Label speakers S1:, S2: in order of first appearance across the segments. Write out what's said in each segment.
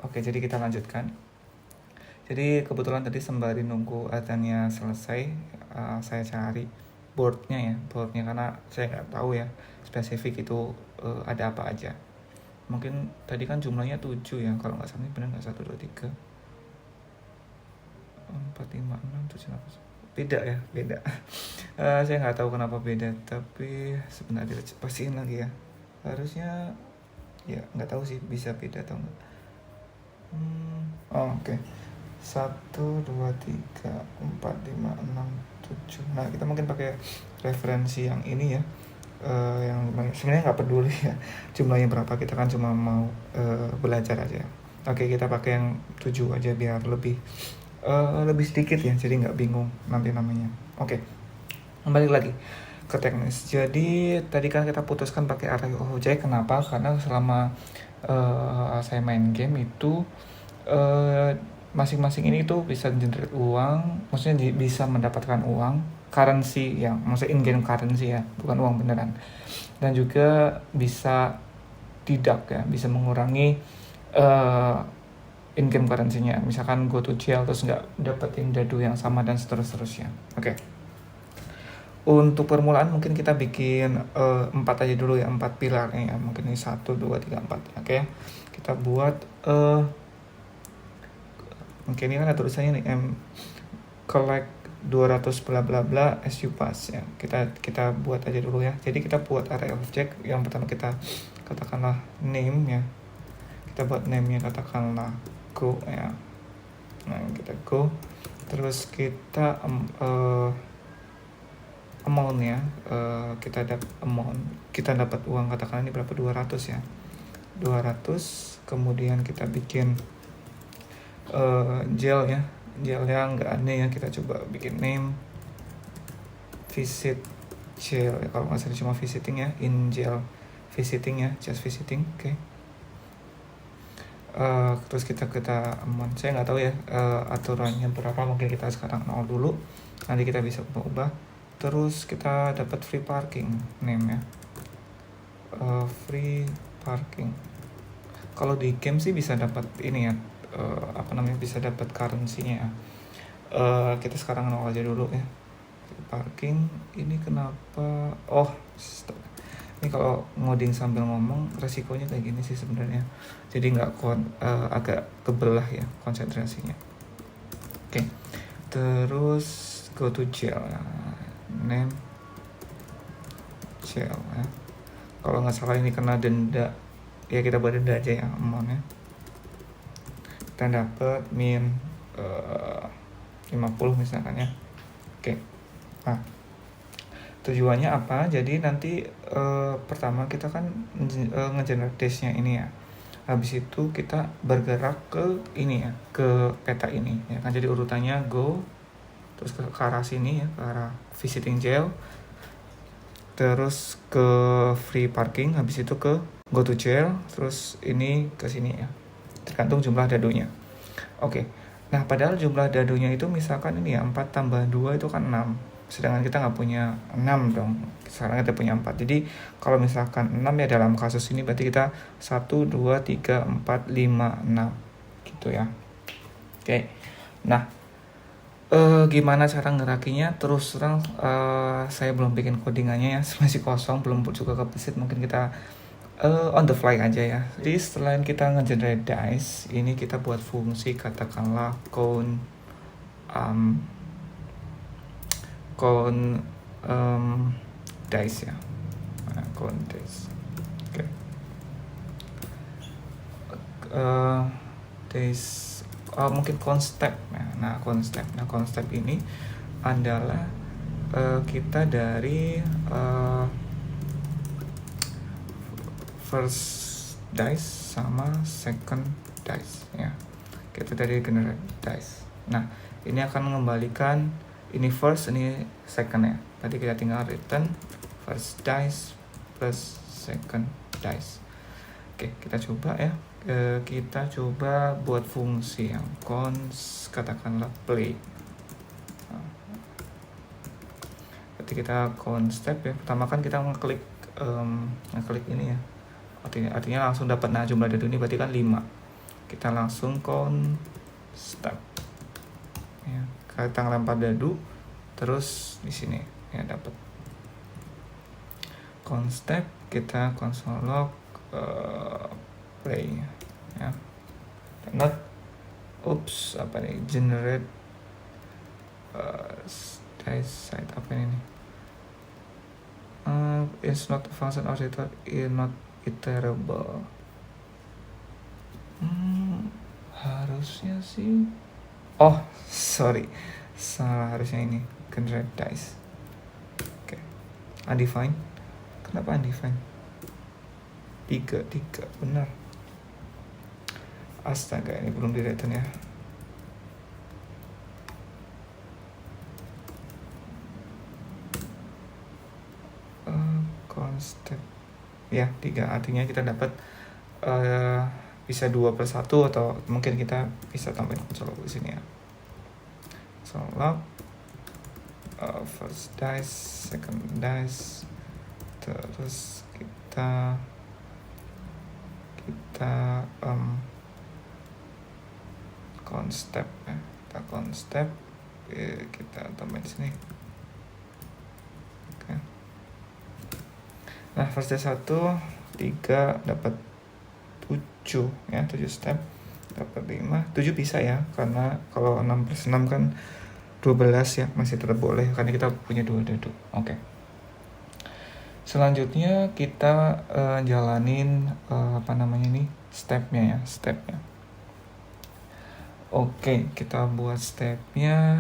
S1: Oke, jadi kita lanjutkan. Jadi kebetulan tadi sembari nunggu adanya selesai, saya cari boardnya karena saya nggak tahu ya spesifik itu ada apa aja. Mungkin tadi kan jumlahnya 7 ya, kalau nggak salah, ini benar nggak, 1, 2, 3, 4, 5, 6, 7, 8. Beda ya, beda. Saya nggak tahu kenapa beda, tapi sebenarnya pastiin lagi ya. Harusnya ya nggak tahu sih bisa beda atau enggak. Oke. 1, 2, 3, 4, 5, 6, 7. Nah, kita mungkin pakai referensi yang ini ya. Yang sebenarnya nggak peduli ya jumlahnya berapa, kita kan cuma mau belajar aja. Oke, kita pakai yang 7 aja biar lebih sedikit ya, jadi nggak bingung nanti namanya. Oke, kembali lagi ke teknis. Jadi tadi kan kita putuskan pakai array of object. Kenapa? Karena selama saya main game itu masing-masing ini tuh bisa generate uang, maksudnya bisa mendapatkan uang, currency yang maksudnya in-game currency ya, bukan uang beneran. Dan juga bisa deduct ya, bisa mengurangi in-game currency-nya. Misalkan go to jail terus nggak dapetin dadu yang sama dan seterusnya. Oke. Untuk permulaan mungkin kita bikin 4 aja dulu ya, 4 pilarnya ya. Mungkin ini 1, 2, 3, 4. Oke. Kita buat mungkin ini kan ada tulisannya nih, collect 200 bla bla bla as you pass ya. Kita buat aja dulu ya. Jadi kita buat array object. Yang pertama kita katakanlah name ya. Kita buat name-nya katakanlah go ya. Nah, kita go. Terus kita amount ya. Kita dapat amount. Kita dapat uang katakanlah ini berapa, 200 ya. 200. Kemudian kita bikin jail ya. Jailnya nggak aneh ya, kita coba bikin name visit jail ya, kalau nggak salah cuma visiting ya, in jail visiting ya, just visiting. Oke. Terus kita amount, saya nggak tahu ya aturannya berapa, mungkin kita sekarang 0 dulu, nanti kita bisa ubah. Terus kita dapat free parking name ya, free parking. Kalau di game sih bisa dapat ini ya, bisa dapat currency-nya ya. Kita sekarang 0 aja dulu ya. Parking ini kenapa? Stop. Ini kalau ngoding sambil ngomong resikonya kayak gini sih sebenarnya. Jadi agak kebelah ya konsentrasinya. Oke. Terus go to jail. Name jail ya. Kalau nggak salah ini kena denda. Ya kita buat denda aja ya, amount-nya. Kita dapat min 50 misalkan ya. Oke. Nah, tujuannya apa? Jadi nanti pertama kita kan ngegenerate dash-nya ini ya. Habis itu kita bergerak ke ini ya, ke peta ini ya kan. Jadi urutannya go, terus ke arah sini ya, ke arah visiting jail, terus ke free parking, habis itu ke go to jail, terus ini ke sini ya. Tergantung jumlah dadunya. Oke. Nah, padahal jumlah dadunya itu misalkan ini ya, 4 tambah 2 itu kan 6. Sedangkan kita nggak punya 6 dong. Sekarang kita punya 4. Jadi kalau misalkan 6 ya dalam kasus ini berarti kita 1, 2, 3, 4, 5, 6 gitu ya. Oke. Nah, gimana cara ngerakinya? Terus terang saya belum bikin codingannya ya, masih kosong, belum juga kebesit. Mungkin kita on the fly aja ya. Jadi setelah kita nge-generate dice, ini kita buat fungsi katakanlah count dice ya. Count dice. Oke. Dice mungkin count step ya. Nah, count step ini adalah kita dari first dice sama second dice ya. Kita dari generate dice. Nah, ini akan mengembalikan ini first, ini second ya. Tadi kita tinggal return first dice plus second dice. Oke, kita coba ya. Kita coba buat fungsi yang const katakanlah play. Berarti kita const step ya. Pertama kan kita ngeklik ini ya. Artinya langsung dapat. Nah, jumlah dadu ini berarti kan 5. kita langsung constep ya, kita lempar dadu terus di sini ya dapat constep, kita console log play ya, not apa nih, generate dice site apa ini it's not a function or it is not iterable. Harusnya sih, oh sorry, salah, harusnya ini generate dice. Oke, undefined. Kenapa undefined? 3 benar. Astaga, ini belum di return ya. Constep ya 3, artinya kita dapat bisa 2/1 atau mungkin kita bisa tambahin console log di sini ya. Console log first dice, second dice, terus kita constep ya, kita constep kita tambahin di sini. Oke. Nah, first dice 1 3 dapat 7 ya, 7 step dapat 5, 7 bisa ya, karena kalau 6/6 kan 12 ya, masih tetap boleh karena kita punya 2 dadu. Oke. Selanjutnya kita jalanin stepnya. Oke, kita buat stepnya.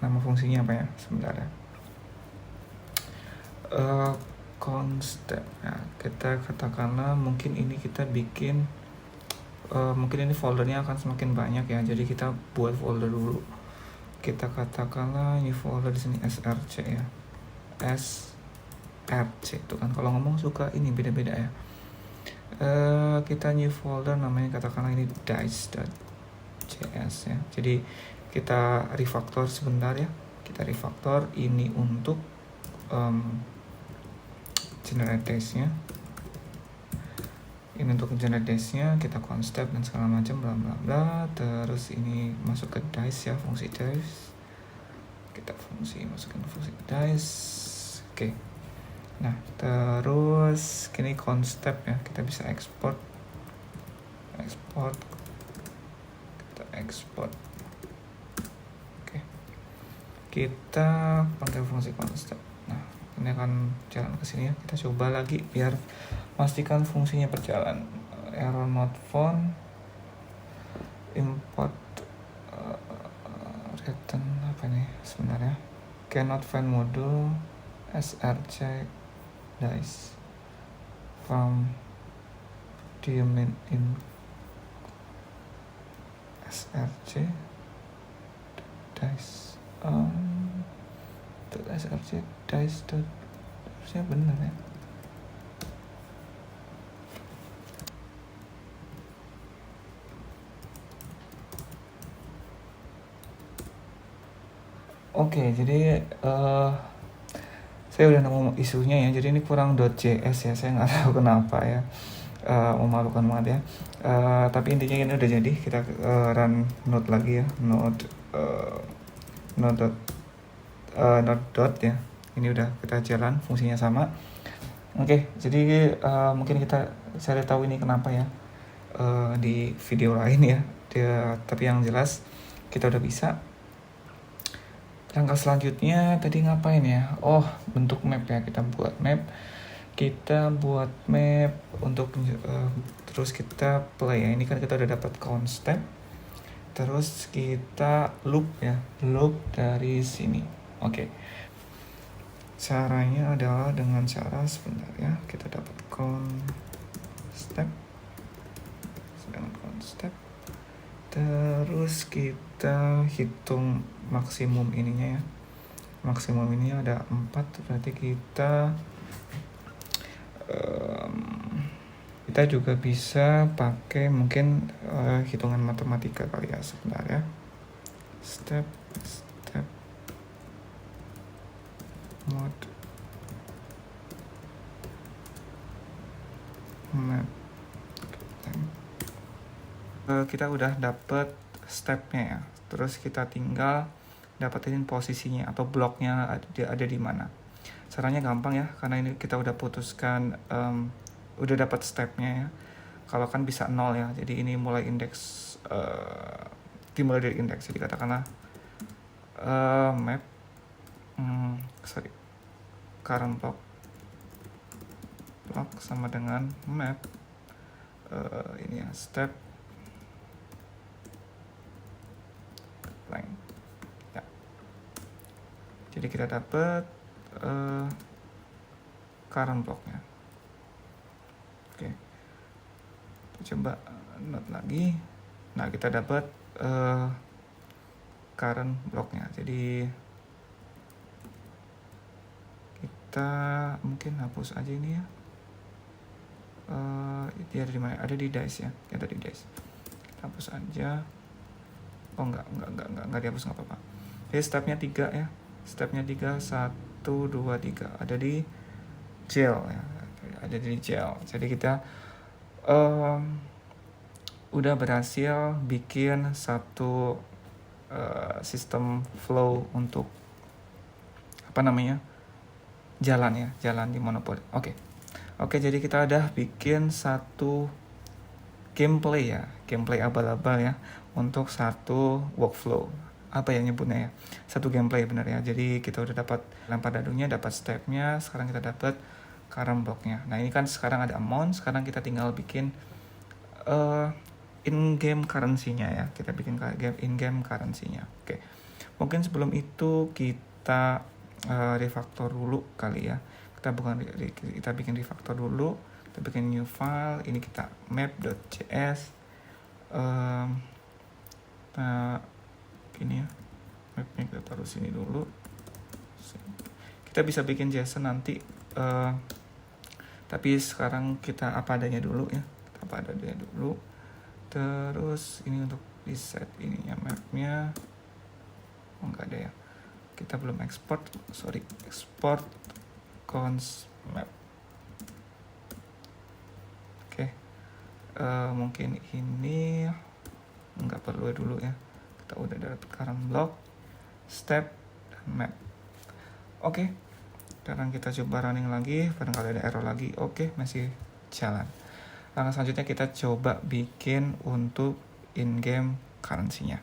S1: Nama fungsinya apa ya? Sebentar ya. Constep ya, kita katakanlah mungkin ini kita bikin mungkin ini foldernya akan semakin banyak ya, jadi kita buat folder dulu. Kita katakanlah ini folder di sini src ya, src itu kan kalau ngomong suka ini beda-beda ya. Kita new folder namanya katakanlah ini dice.js ya, jadi kita refactor sebentar ya, kita refactor ini untuk generate dice-nya. Ini untuk generate dice-nya, kita constep dan segala macam bla bla bla. Terus ini masuk ke dice ya, fungsi dice. Kita masukin fungsi dice. Oke. Nah, terus kini constep ya, kita bisa export. Kita export. Oke. Kita pakai fungsi constep. Nah, ini akan jalan ke sini ya. Kita coba lagi biar pastikan fungsinya berjalan. Error not found, import return apa nih sebenarnya, cannot find module src dice from domain in src dice src dice harusnya benar ya. Oke, jadi saya udah nemu isunya ya. Jadi ini kurang .js ya, saya nggak tahu kenapa ya. Memalukan banget ya. Tapi intinya ini udah jadi. Kita run node lagi ya, node dot ya. Ini udah kita jalan, fungsinya sama. Oke, jadi mungkin saya tahu ini kenapa ya di video lain ya. Tapi yang jelas kita udah bisa. Langkah selanjutnya tadi ngapain ya? Oh, bentuk map ya, kita buat map. Kita buat map untuk terus kita play ya. Ini kan kita udah dapat constep. Terus kita loop ya, loop dari sini. Oke. Caranya adalah dengan cara sebentar ya. Kita dapat constep. Terus kita hitung maksimum ininya ya. Maksimum ini ada 4, berarti kita juga bisa pakai mungkin hitungan matematika kali ya, sebentar ya. Step mode map kita udah dapet stepnya ya. Terus kita tinggal dapetin posisinya atau bloknya ada di mana. Caranya gampang ya, karena ini kita udah putuskan, udah dapat stepnya ya. Kalau kan bisa 0 ya, jadi ini mulai indeks, dimulai dari indeks. Jadi katakanlah map, current block sama dengan map, ini ya, step length ya. Jadi kita dapat current blocknya. Oke, kita coba note lagi. Nah, kita dapat current blocknya. Jadi kita mungkin hapus aja ini ya. Dia ada di mana? Ada di dice ya. Ada di dice. Kita hapus aja. Oh enggak dihapus, nggak apa-apa. Jadi stepnya 3 ya. Stepnya 3, 1, 2, 3. Ada di gel ya. Ada di gel. Jadi kita udah berhasil bikin satu sistem flow untuk jalan di Monopoly. Oke, jadi kita udah bikin satu gameplay abal-abal ya untuk satu workflow. Apa ya nyebutnya ya? Satu gameplay benar ya. Jadi kita udah dapat lempar dadunya, dapat stepnya, sekarang kita dapat current blocknya. Nah, ini kan sekarang ada amount, sekarang kita tinggal bikin in-game currency-nya ya. Kita bikin in-game currency-nya. Oke. Mungkin sebelum itu kita refactor dulu kali ya. Kita bikin refactor dulu. Kita bikin new file. Ini kita map.js. Ini ya. Mapnya kita taruh sini dulu. Kita bisa bikin JSON nanti. Tapi sekarang kita apa adanya dulu ya. Terus ini untuk di set ininya mapnya. Oh, enggak ada ya. Kita belum export cons map. Oke. Mungkin ini enggak perlu dulu ya. Kita udah dapat current block, step, dan map. Oke. Sekarang kita coba running lagi, barangkali ada error lagi. Oke, masih jalan. Langkah selanjutnya kita coba bikin untuk in-game currency-nya.